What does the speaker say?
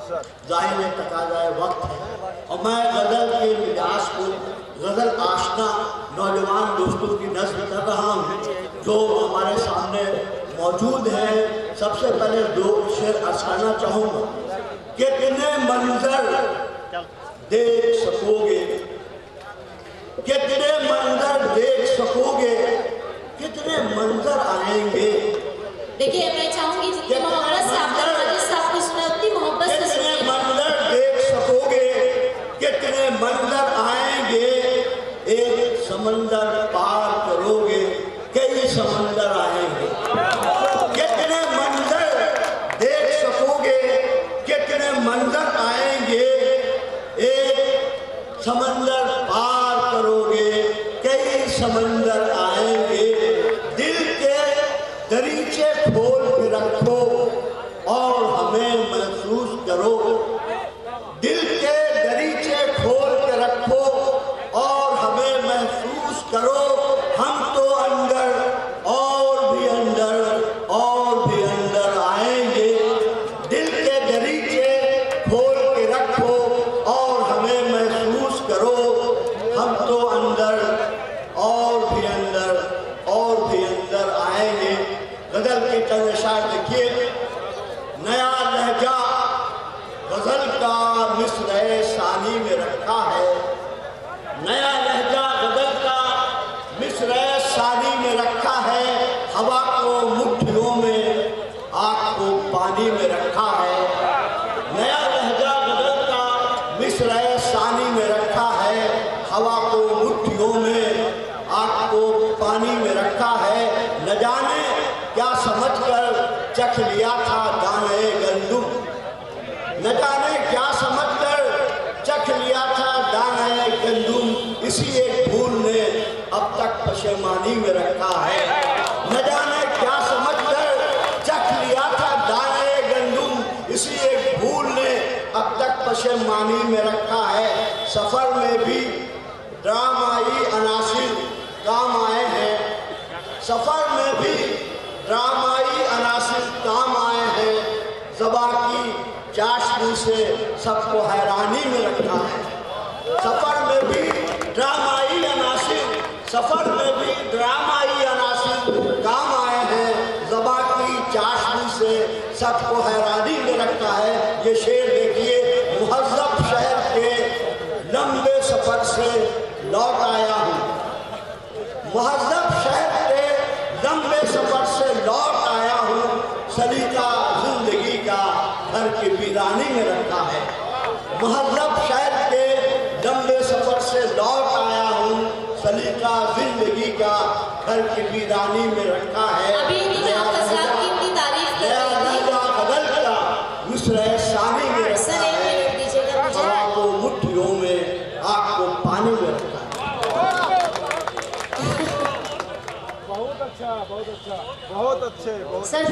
जाहिर तकाज़ाए वक्त है और मैं गज़ल के मिजाज को गज़ल आशना नौजवान दोस्तों की नस्ल कर रहा हूँ जो हमारे सामने मौजूद है। सबसे पहले दो शेर अर्ज़ चाहूँगा। कितने मंजर देख सकोगे, कितने मंजर देख सकोगे, कितने मंजर आएंगे। देखिए मैं चाहूंगी जितनी मोहब्बत से आपका मजिद साहब को सुना उतनी मोहब्बत से कितने मंजर देख सकोगे, कितने मंजर आएंगे। एक समंदर पार करोगे, कई समंदर आएंगे। कितने मंजर देख सकोगे, कितने मंजर आएंगे। एक समंदर पार करोगे, कई समंदर आएंगे। दिल के दरीचे खोल के रखो और हमें महसूस करो। दिल के दरीचे खोल के रखो और हमें महसूस करो। हम तो अंदर और भी अंदर और भी अंदर आएंगे। दिल के दरीचे खोल के रखो और हमें महसूस करो। हम तो अंदर और भी अंदर और भी अंदर आएंगे। गज़ल की तनशार देखिए, नया लहजा गज़ल का मिस्र सानी में रखा है। नया लहजा गज़ल का मिस्र सानी में रखा है। हवा को मुट्ठियों में, आग को पानी में रखा है। नया लहजा गज़ल का मिस्र सानी में रखा है। हवा को मुट्ठियों में, आग को पानी में रखा है। न जाने क्या समझकर चख लिया था दाने गंदुम। न जाने क्या समझकर चख लिया था दाने गंदुम। इसी एक भूल ने अब तक पशेमानी में रखा है। न जाने क्या समझकर चख लिया था दाने गंदुम। इसी एक भूल ने अब तक पशेमानी में रखा है। सफर में भी ड्रामाई अनासिर काम आए हैं। सफर में भी ड्रामाई अनासिर काम आए हैं। ज़बा की चाशनी से सबको हैरानी में रखा है। सफर में भी ड्रामाई अनासिर, सफर में भी ड्रामाई अनासिर काम आए हैं। ज़बा की चाशनी से सबको हैरानी में रखा है। ये शेर देखिए, मुहज़्ज़ब शहर के लंबे सफर से लौट आया हूँ। मुहज़्ज़ब शहर के लंबे सफर से लौट आया हूँ। सलीका जिंदगी का घर की वीरानी में रखा है। मुहज़्ज़ब शहर के लंबे सफर से लौट आया हूँ। सलीका जिंदगी का घर की वीरानी में रखा है। अभी की तारीफ कर रही थी। गज़ल का मिस्र सानी में रखा है। हवा को मुट्ठियों में, आग को पानी में रखा है। बहुत अच्छा, बहुत अच्छा, बहुत अच्छे, बहुत